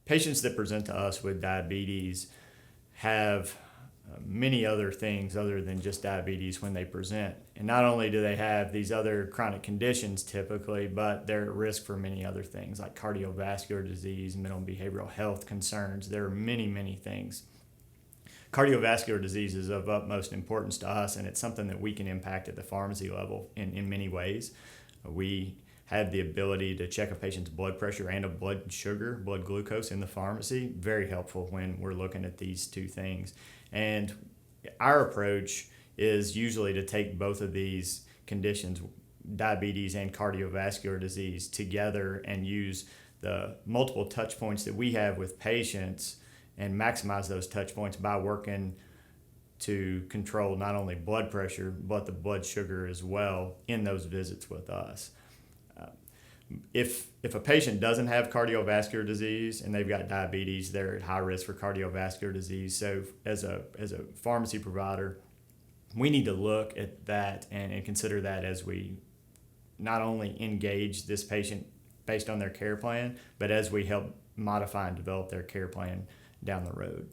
patients that present to us with diabetes have many other things other than just diabetes when they present. And not only do they have these other chronic conditions typically, but they're at risk for many other things like cardiovascular disease, mental and behavioral health concerns. There are many, many things. Cardiovascular disease is of utmost importance to us, and it's something that we can impact at the pharmacy level in many ways. We have the ability to check a patient's blood pressure and a blood sugar, blood glucose in the pharmacy. Very helpful when we're looking at these two things. And our approach is usually to take both of these conditions, diabetes and cardiovascular disease, together and use the multiple touch points that we have with patients and maximize those touch points by working to control not only blood pressure but the blood sugar as well in those visits with us. If a patient doesn't have cardiovascular disease and they've got diabetes, they're at high risk for cardiovascular disease. So as a pharmacy provider, we need to look at that and consider that as we not only engage this patient based on their care plan, but as we help modify and develop their care plan down the road.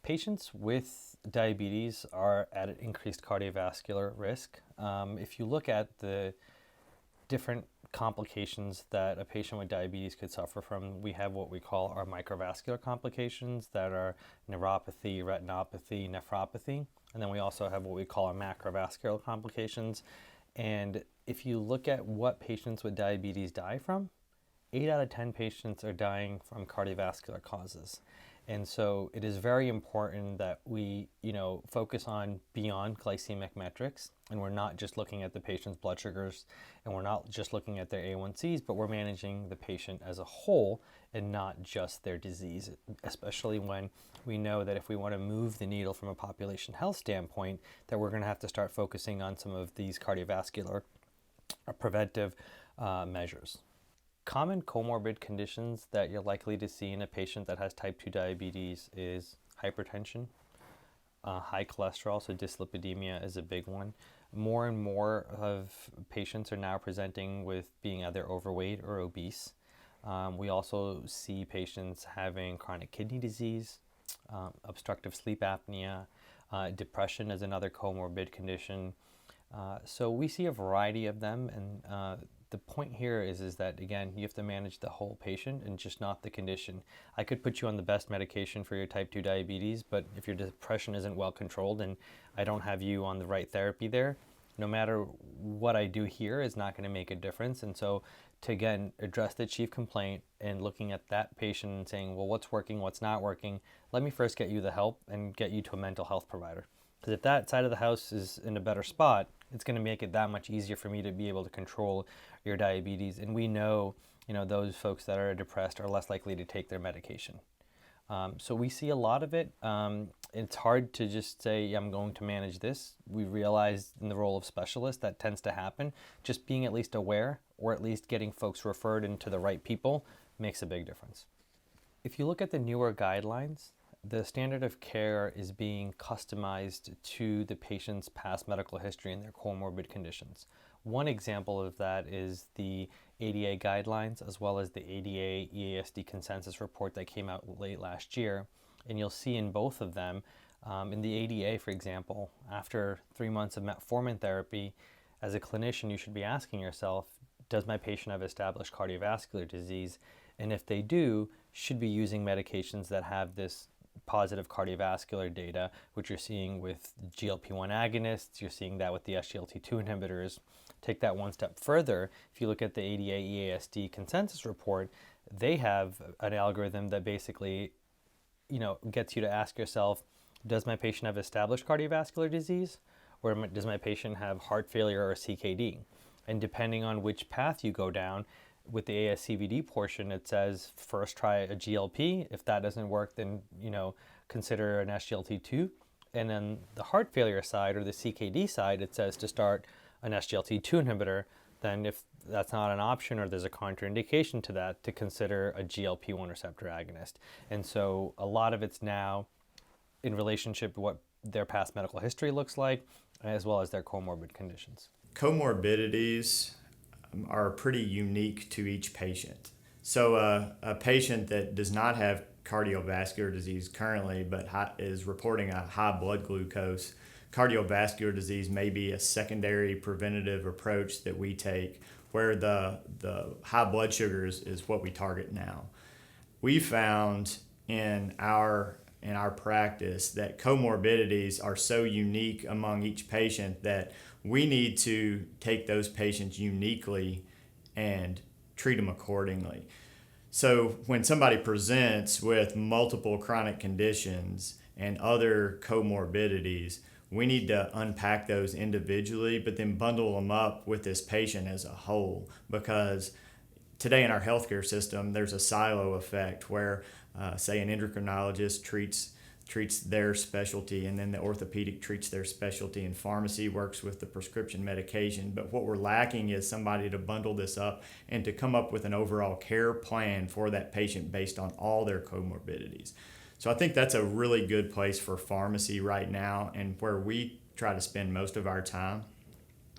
Patients with diabetes are at an increased cardiovascular risk. If you look at the different complications that a patient with diabetes could suffer from, we have what we call our microvascular complications that are neuropathy, retinopathy, nephropathy, and then we also have what we call our macrovascular complications. And if you look at what patients with diabetes die from, 8 out of 10 patients are dying from cardiovascular causes. And so it is very important that we, focus on beyond glycemic metrics, and we're not just looking at the patient's blood sugars, and we're not just looking at their A1Cs, but we're managing the patient as a whole and not just their disease, especially when we know that if we want to move the needle from a population health standpoint, that we're going to have to start focusing on some of these cardiovascular preventive measures. Common comorbid conditions that you're likely to see in a patient that has type 2 diabetes is hypertension, high cholesterol, so dyslipidemia is a big one. More and more of patients are now presenting with being either overweight or obese. We also see patients having chronic kidney disease, obstructive sleep apnea, depression is another comorbid condition. So we see a variety of them, and the point here is that, again, you have to manage the whole patient and just not the condition. I could put you on the best medication for your type 2 diabetes, but if your depression isn't well controlled and I don't have you on the right therapy there, no matter what I do here is not going to make a difference. And so to, again, address the chief complaint and looking at that patient and saying, well, what's working, what's not working, let me first get you the help and get you to a mental health provider. Because if that side of the house is in a better spot, it's going to make it that much easier for me to be able to control your diabetes. And we know, those folks that are depressed are less likely to take their medication. So we see a lot of it. It's hard to just say, I'm going to manage this. We realize in the role of specialist that tends to happen. Just being at least aware, or at least getting folks referred into the right people, makes a big difference. If you look at the newer guidelines, the standard of care is being customized to the patient's past medical history and their comorbid conditions. One example of that is the ADA guidelines, as well as the ADA EASD consensus report that came out late last year. And you'll see in both of them, in the ADA, for example, after 3 months of metformin therapy, as a clinician, you should be asking yourself, does my patient have established cardiovascular disease? And if they do, should be using medications that have this positive cardiovascular data, which you're seeing with GLP-1 agonists, you're seeing that with the SGLT2 inhibitors. Take that one step further. If you look at the ADA EASD consensus report, they have an algorithm that basically, gets you to ask yourself, does my patient have established cardiovascular disease, or does my patient have heart failure or CKD? And depending on which path you go down, with the ASCVD portion, it says first try a GLP. If that doesn't work, then consider an SGLT2. And then the heart failure side, or the CKD side, it says to start an SGLT2 inhibitor. Then if that's not an option, or there's a contraindication to that, to consider a GLP-1 receptor agonist. And so a lot of it's now in relationship to what their past medical history looks like, as well as their comorbid conditions. Comorbidities are pretty unique to each patient. So a patient that does not have cardiovascular disease currently, but is reporting a high blood glucose, cardiovascular disease may be a secondary preventative approach that we take, where the high blood sugar is what we target now. We found in our practice that comorbidities are so unique among each patient that we need to take those patients uniquely and treat them accordingly. So when somebody presents with multiple chronic conditions and other comorbidities, we need to unpack those individually, but then bundle them up with this patient as a whole, because today in our healthcare system, there's a silo effect where, say, an endocrinologist treats their specialty, and then the orthopedic treats their specialty, and pharmacy works with the prescription medication. But what we're lacking is somebody to bundle this up and to come up with an overall care plan for that patient based on all their comorbidities. So I think that's a really good place for pharmacy right now, and where we try to spend most of our time.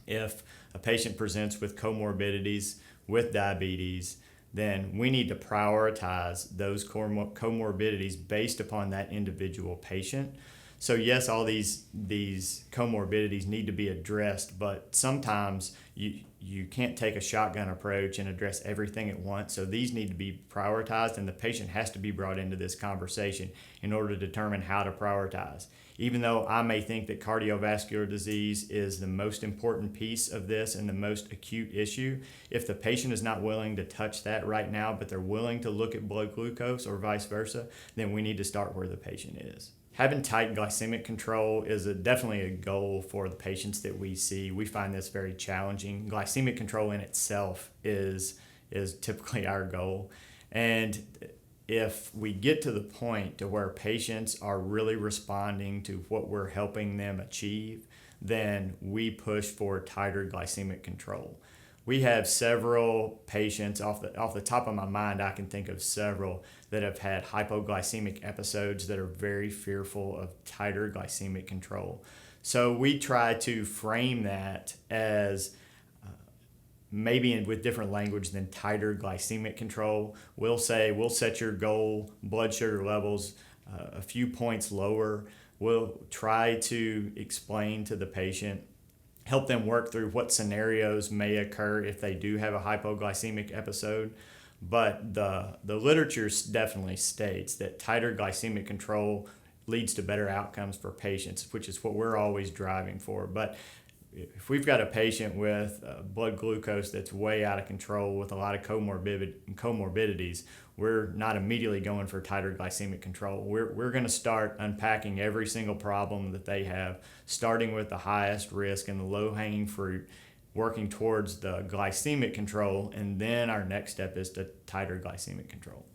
If a patient presents with comorbidities, with diabetes, then we need to prioritize those comorbidities based upon that individual patient. So yes, all these comorbidities need to be addressed, but sometimes you can't take a shotgun approach and address everything at once. So these need to be prioritized, and the patient has to be brought into this conversation in order to determine how to prioritize. Even though I may think that cardiovascular disease is the most important piece of this and the most acute issue, if the patient is not willing to touch that right now, but they're willing to look at blood glucose or vice versa, then we need to start where the patient is. Having tight glycemic control is definitely a goal for the patients that we see. We find this very challenging. Glycemic control in itself is typically our goal. And if we get to the point to where patients are really responding to what we're helping them achieve, then we push for tighter glycemic control. We have several patients, off the top of my mind, I can think of several that have had hypoglycemic episodes that are very fearful of tighter glycemic control. So we try to frame that as maybe with different language than tighter glycemic control. We'll say we'll set your goal blood sugar levels a few points lower. We'll try to explain to the patient, help them work through what scenarios may occur if they do have a hypoglycemic episode. But the literature definitely states that tighter glycemic control leads to better outcomes for patients, which is what we're always driving for. But if we've got a patient with blood glucose that's way out of control with a lot of comorbidities, we're not immediately going for tighter glycemic control. We're going to start unpacking every single problem that they have, starting with the highest risk and the low-hanging fruit, working towards the glycemic control, and then our next step is to tighter glycemic control.